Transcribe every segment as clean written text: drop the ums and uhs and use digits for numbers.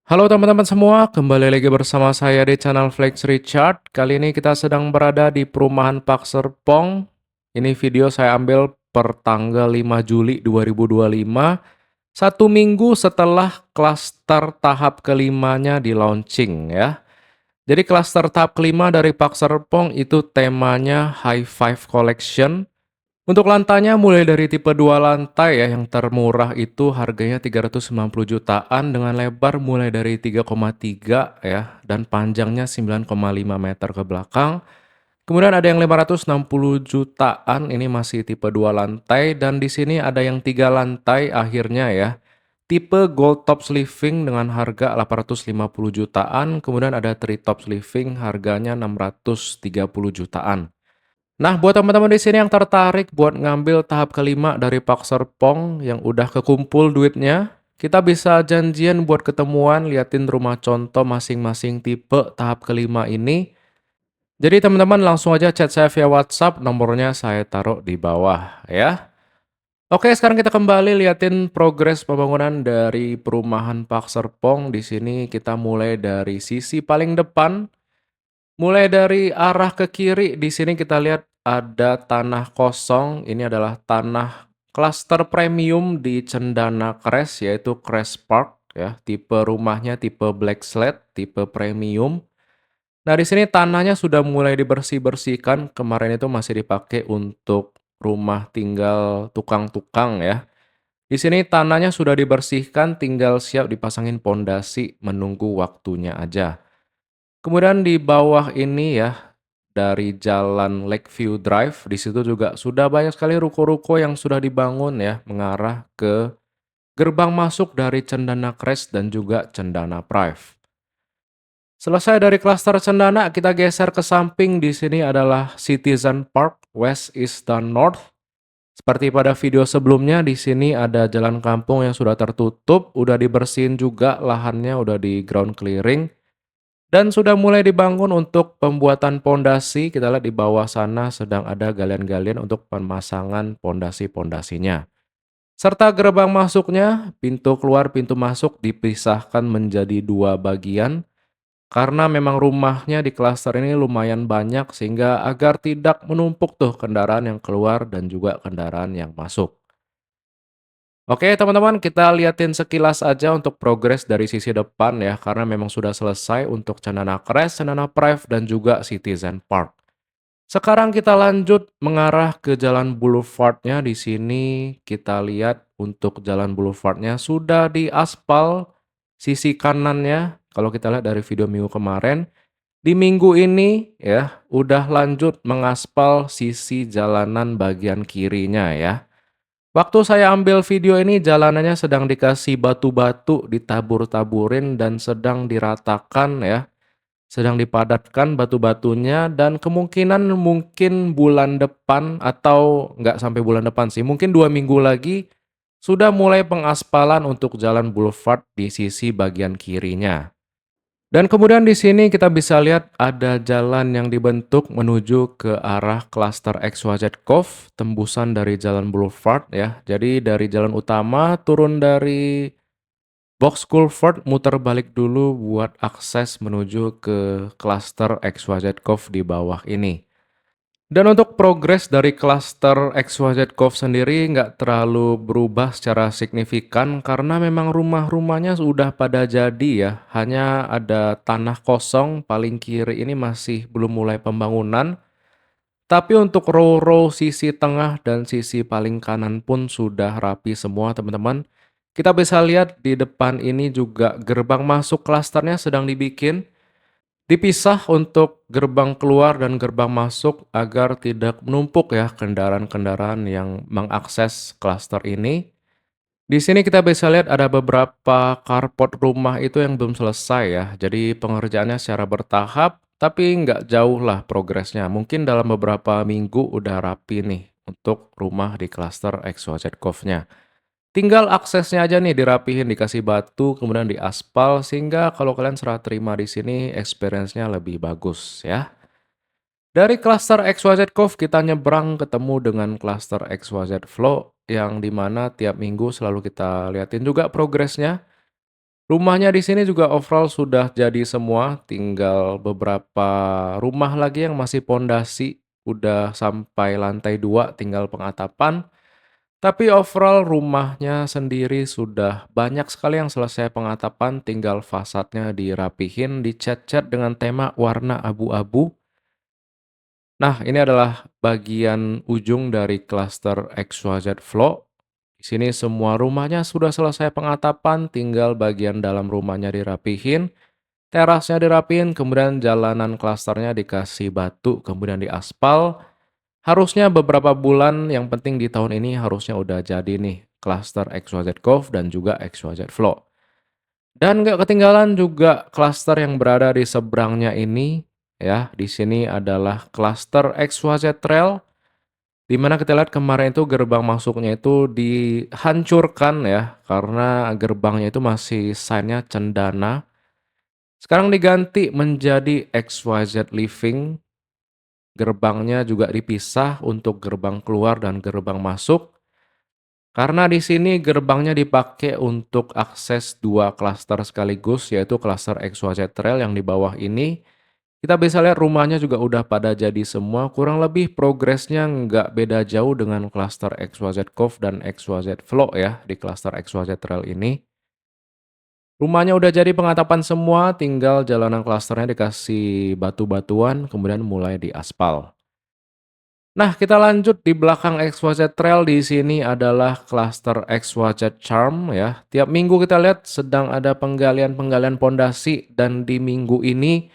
Halo teman-teman semua, kembali lagi bersama saya di channel Flex Richard. Kali ini kita sedang berada di perumahan Pak Serpong. Ini video saya ambil per tanggal 5 Juli 2025, satu minggu setelah klaster tahap kelimanya di launching ya. Jadi klaster tahap kelima dari Pak Serpong itu temanya High Five Collection. Untuk lantainya mulai dari tipe 2 lantai ya, yang termurah itu harganya 390 jutaan dengan lebar mulai dari 3,3 ya, dan panjangnya 9,5 meter ke belakang. Kemudian ada yang 560 jutaan, ini masih tipe 2 lantai, dan di sini ada yang 3 lantai akhirnya ya. Tipe Gold Tops Living dengan harga 850 jutaan, kemudian ada Tops Living harganya 630 jutaan. Nah, buat teman-teman di sini yang tertarik buat ngambil tahap kelima dari Pak Serpong yang udah kekumpul duitnya, kita bisa janjian buat ketemuan liatin rumah contoh masing-masing tipe tahap kelima ini. Jadi teman-teman langsung aja chat saya via WhatsApp, nomornya saya taruh di bawah ya. Oke, sekarang kita kembali liatin progres pembangunan dari perumahan Pak Serpong. Di sini kita mulai dari sisi paling depan. Mulai dari arah ke kiri, di sini kita lihat ada tanah kosong. Ini adalah tanah klaster premium di Cendana Crest, yaitu Crest Park ya. Tipe rumahnya tipe black slate, tipe premium. Nah, di sini tanahnya sudah mulai dibersih-bersihkan. Kemarin itu masih dipakai untuk rumah tinggal tukang-tukang ya. Di sini tanahnya sudah dibersihkan, tinggal siap dipasangin pondasi, menunggu waktunya aja. Kemudian di bawah ini ya, dari jalan Lakeview Drive, di situ juga sudah banyak sekali ruko-ruko yang sudah dibangun ya, mengarah ke gerbang masuk dari Cendana Crest dan juga Cendana Drive. Selesai dari klaster Cendana, kita geser ke samping. Di sini adalah Citizen Park, West, East, dan North. Seperti pada video sebelumnya, di sini ada jalan kampung yang sudah tertutup, udah dibersihin juga lahannya, udah di ground clearing. Dan sudah mulai dibangun untuk pembuatan pondasi. Kita lihat di bawah sana sedang ada galian-galian untuk pemasangan pondasi-pondasinya. Serta gerbang masuknya, pintu keluar, pintu masuk dipisahkan menjadi dua bagian. Karena memang rumahnya di klaster ini lumayan banyak sehingga agar tidak menumpuk tuh kendaraan yang keluar dan juga kendaraan yang masuk. Oke teman-teman, kita liatin sekilas aja untuk progres dari sisi depan ya, karena memang sudah selesai untuk Cendana Crest, Cendana Drive, dan juga Citizen Park. Sekarang kita lanjut mengarah ke jalan boulevardnya. Di sini kita lihat untuk jalan boulevardnya sudah diaspal sisi kanannya. Kalau kita lihat dari video minggu kemarin, di minggu ini ya udah lanjut mengaspal sisi jalanan bagian kirinya ya. Waktu saya ambil video ini jalanannya sedang dikasih batu-batu, ditabur-taburin dan sedang diratakan ya. Sedang dipadatkan batu-batunya dan kemungkinan mungkin bulan depan atau nggak sampai bulan depan sih, mungkin 2 minggu lagi sudah mulai pengaspalan untuk jalan boulevard di sisi bagian kirinya. Dan kemudian di sini kita bisa lihat ada jalan yang dibentuk menuju ke arah klaster XYZ Cove, tembusan dari jalan boulevard ya. Jadi dari jalan utama turun dari Box Culvert muter balik dulu buat akses menuju ke klaster XYZ Cove di bawah ini. Dan untuk progres dari klaster XYZ Cove sendiri nggak terlalu berubah secara signifikan karena memang rumah-rumahnya sudah pada jadi ya. Hanya ada tanah kosong paling kiri ini masih belum mulai pembangunan. Tapi untuk row-row sisi tengah dan sisi paling kanan pun sudah rapi semua teman-teman. Kita bisa lihat di depan ini juga gerbang masuk klasternya sedang dibikin. Dipisah untuk gerbang keluar dan gerbang masuk agar tidak menumpuk ya kendaraan-kendaraan yang mengakses klaster ini. Di sini kita bisa lihat ada beberapa carport rumah itu yang belum selesai ya. Jadi pengerjaannya secara bertahap, tapi nggak jauh lah progresnya. Mungkin dalam beberapa minggu udah rapi nih untuk rumah di klaster XYZ Cove-nya. Tinggal aksesnya aja nih dirapihin, dikasih batu, kemudian diaspal, sehingga kalau kalian serah terima di sini experience-nya lebih bagus ya. Dari cluster XYZ Cove kita nyebrang ketemu dengan cluster XYZ Flow yang dimana tiap minggu selalu kita liatin juga progresnya. Rumahnya di sini juga overall sudah jadi semua, tinggal beberapa rumah lagi yang masih pondasi, udah sampai lantai 2, tinggal pengatapan. Tapi overall rumahnya sendiri sudah banyak sekali yang selesai pengatapan, tinggal fasadnya dirapihin, dicat-cat dengan tema warna abu-abu. Nah, ini adalah bagian ujung dari klaster XYZ Flow. Di sini semua rumahnya sudah selesai pengatapan, tinggal bagian dalam rumahnya dirapihin, terasnya dirapihin, kemudian jalanan klasternya dikasih batu, kemudian diaspal. Harusnya beberapa bulan, yang penting di tahun ini harusnya udah jadi nih klaster XYZ Cove dan juga XYZ Flow. Dan nggak ketinggalan juga klaster yang berada di seberangnya ini, ya. Di sini adalah klaster XYZ Trail, di mana kita lihat kemarin itu gerbang masuknya itu dihancurkan ya, karena gerbangnya itu masih sign-nya cendana. Sekarang diganti menjadi XYZ Living, gerbangnya juga dipisah untuk gerbang keluar dan gerbang masuk. Karena di sini gerbangnya dipakai untuk akses dua klaster sekaligus, yaitu klaster XYZ Trail yang di bawah ini. Kita bisa lihat rumahnya juga udah pada jadi semua, kurang lebih progresnya nggak beda jauh dengan klaster XYZ Cove dan XYZ Flow ya, di klaster XYZ Trail ini. Rumahnya udah jadi pengatapan semua, tinggal jalanan klasternya dikasih batu-batuan, kemudian mulai diaspal. Nah, kita lanjut di belakang XYZ Trail. Di sini adalah klaster XYZ Charm ya. Tiap minggu kita lihat sedang ada penggalian-penggalian pondasi, dan di minggu ini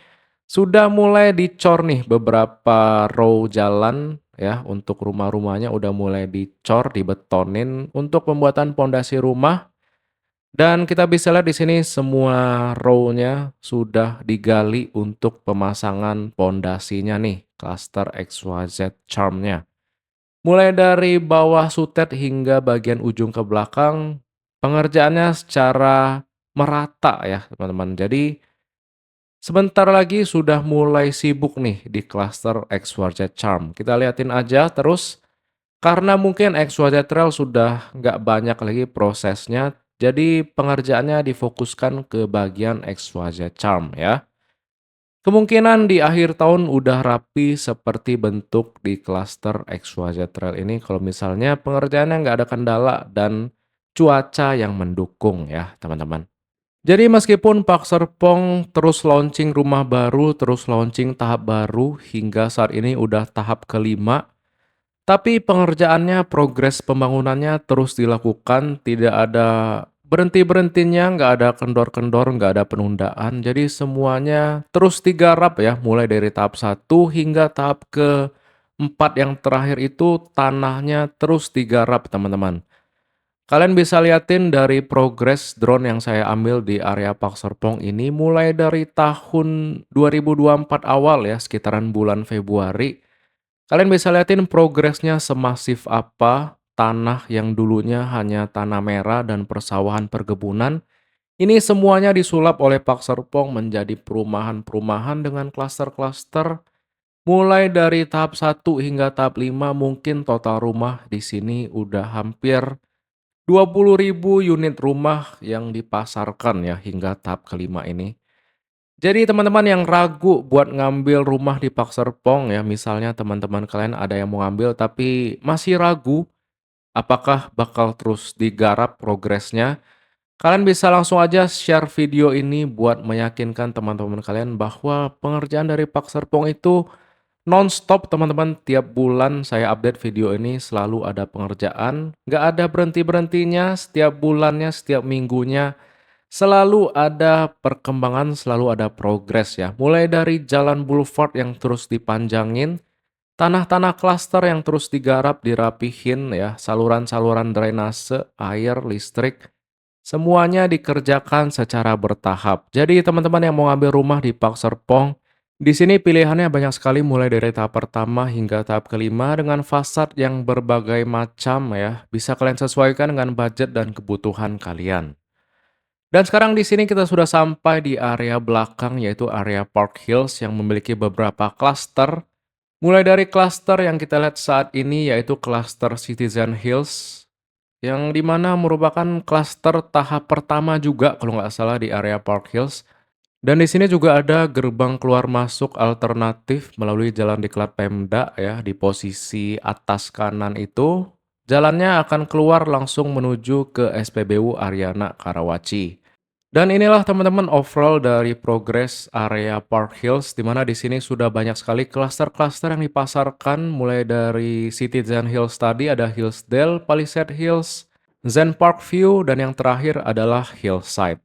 sudah mulai dicor nih beberapa row jalan ya, untuk rumah-rumahnya udah mulai dicor, dibetonin untuk pembuatan pondasi rumah. Dan kita bisa lihat di sini semua row-nya sudah digali untuk pemasangan pondasinya nih, klaster XYZ Charm-nya. Mulai dari bawah sutet hingga bagian ujung ke belakang, pengerjaannya secara merata ya teman-teman. Jadi sebentar lagi sudah mulai sibuk nih di klaster XYZ Charm. Kita liatin aja terus, karena mungkin XYZ Trail sudah nggak banyak lagi prosesnya, jadi pengerjaannya difokuskan ke bagian XYZ Charm ya. Kemungkinan di akhir tahun udah rapi seperti bentuk di klaster XYZ Trail ini kalau misalnya pengerjaannya nggak ada kendala dan cuaca yang mendukung ya teman-teman. Jadi meskipun Pak Serpong terus launching rumah baru, terus launching tahap baru hingga saat ini udah tahap kelima, tapi pengerjaannya, progres pembangunannya terus dilakukan, tidak ada berhenti-berhentinya, nggak ada kendor-kendor, nggak ada penundaan. Jadi semuanya terus digarap ya, mulai dari tahap 1 hingga tahap ke-4 yang terakhir itu tanahnya terus digarap teman-teman. Kalian bisa liatin dari progres drone yang saya ambil di area Pak Serpong ini mulai dari tahun 2024 awal ya, sekitaran bulan Februari. Kalian bisa liatin progresnya semasif apa, tanah yang dulunya hanya tanah merah dan persawahan perkebunan, ini semuanya disulap oleh Pak Serpong menjadi perumahan-perumahan dengan klaster-klaster, mulai dari tahap 1 hingga tahap 5, mungkin total rumah di sini udah hampir 20.000 unit rumah yang dipasarkan ya hingga tahap kelima ini. Jadi teman-teman yang ragu buat ngambil rumah di Pak Serpong ya, misalnya teman-teman kalian ada yang mau ngambil tapi masih ragu apakah bakal terus digarap progresnya, kalian bisa langsung aja share video ini buat meyakinkan teman-teman kalian bahwa pengerjaan dari Pak Serpong itu non-stop teman-teman. Tiap bulan saya update video ini selalu ada pengerjaan, nggak ada berhenti-berhentinya, setiap bulannya, setiap minggunya. Selalu ada perkembangan, selalu ada progres ya. Mulai dari jalan boulevard yang terus dipanjangin, tanah-tanah klaster yang terus digarap, dirapihin ya, saluran-saluran drainase, air, listrik, semuanya dikerjakan secara bertahap. Jadi teman-teman yang mau ngambil rumah di Pak Serpong, di sini pilihannya banyak sekali mulai dari tahap pertama hingga tahap kelima dengan fasad yang berbagai macam ya. Bisa kalian sesuaikan dengan budget dan kebutuhan kalian. Dan sekarang di sini kita sudah sampai di area belakang yaitu area Park Hills yang memiliki beberapa klaster. Mulai dari klaster yang kita lihat saat ini yaitu klaster Citizen Hills. yang dimana merupakan klaster tahap pertama juga kalau nggak salah di area Park Hills. Dan di sini juga ada gerbang keluar masuk alternatif melalui jalan diklat Pemda ya, di posisi atas kanan itu. Jalannya akan keluar langsung menuju ke SPBU Ariana Karawaci. Dan inilah teman-teman overall dari progres area Park Hills, di mana di sini sudah banyak sekali klaster-klaster yang dipasarkan, mulai dari Citizen Hills tadi ada Hillsdale, Palisade Hills, Zen Park View, dan yang terakhir adalah Hillside.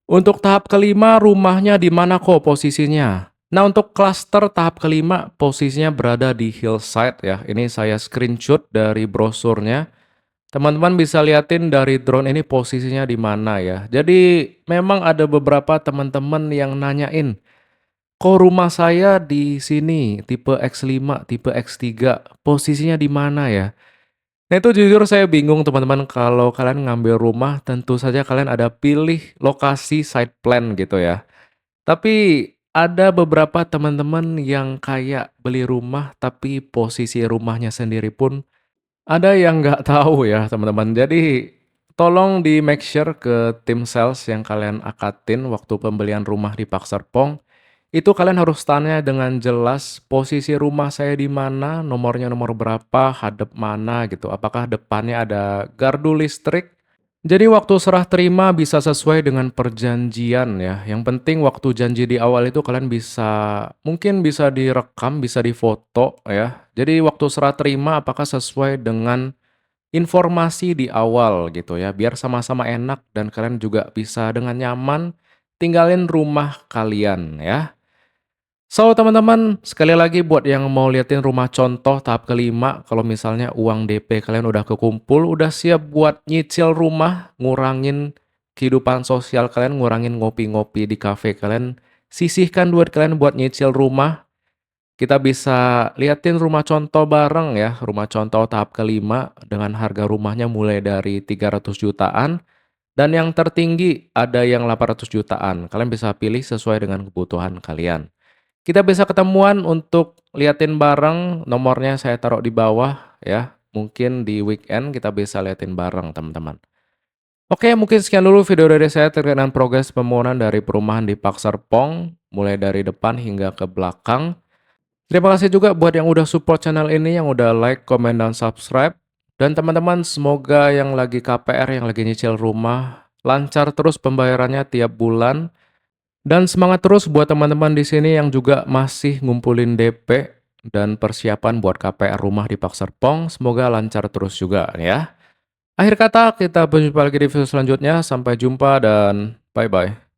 Untuk tahap kelima, rumahnya di mana kok posisinya? Nah, untuk klaster tahap kelima, posisinya berada di Hillside ya. Ini saya screenshot dari brosurnya. Teman-teman bisa liatin dari drone ini posisinya di mana ya. Jadi memang ada beberapa teman-teman yang nanyain, kok rumah saya di sini tipe X5, tipe X3, posisinya di mana ya? Nah itu jujur saya bingung teman-teman, kalau kalian ngambil rumah tentu saja kalian ada pilih lokasi site plan gitu ya. Tapi ada beberapa teman-teman yang kayak beli rumah tapi posisi rumahnya sendiri pun ada yang nggak tahu ya teman-teman. Jadi tolong di make sure ke tim sales yang kalian akatin waktu pembelian rumah di Pak Serpong, itu kalian harus tanya dengan jelas posisi rumah saya di mana, nomornya nomor berapa, hadap mana gitu. Apakah depannya ada gardu listrik? Jadi waktu serah terima bisa sesuai dengan perjanjian ya. Yang penting waktu janji di awal itu kalian bisa, mungkin bisa direkam, bisa difoto ya. Jadi waktu serah terima apakah sesuai dengan informasi di awal gitu ya. Biar sama-sama enak dan kalian juga bisa dengan nyaman tinggalin rumah kalian ya. So, teman-teman, sekali lagi buat yang mau liatin rumah contoh tahap kelima, kalau misalnya uang DP kalian udah kekumpul, udah siap buat nyicil rumah, ngurangin kehidupan sosial kalian, ngurangin ngopi-ngopi di kafe kalian, sisihkan duit kalian buat nyicil rumah, kita bisa liatin rumah contoh bareng ya, rumah contoh tahap kelima dengan harga rumahnya mulai dari 300 jutaan, dan yang tertinggi ada yang 800 jutaan. Kalian bisa pilih sesuai dengan kebutuhan kalian. Kita bisa ketemuan untuk liatin bareng, nomornya saya taruh di bawah ya. Mungkin di weekend kita bisa liatin bareng teman-teman. Oke, mungkin sekian dulu video dari saya terkait dengan progres pembangunan dari perumahan di Pak Serpong, mulai dari depan hingga ke belakang. Terima kasih juga buat yang udah support channel ini, yang udah like, comment, dan subscribe. Dan teman-teman, semoga yang lagi KPR, yang lagi nyicil rumah, lancar terus pembayarannya tiap bulan. Dan semangat terus buat teman-teman di sini yang juga masih ngumpulin DP dan persiapan buat KPR rumah di Pak Serpong. Semoga lancar terus juga ya. Akhir kata, kita berjumpa lagi di video selanjutnya. Sampai jumpa dan bye-bye.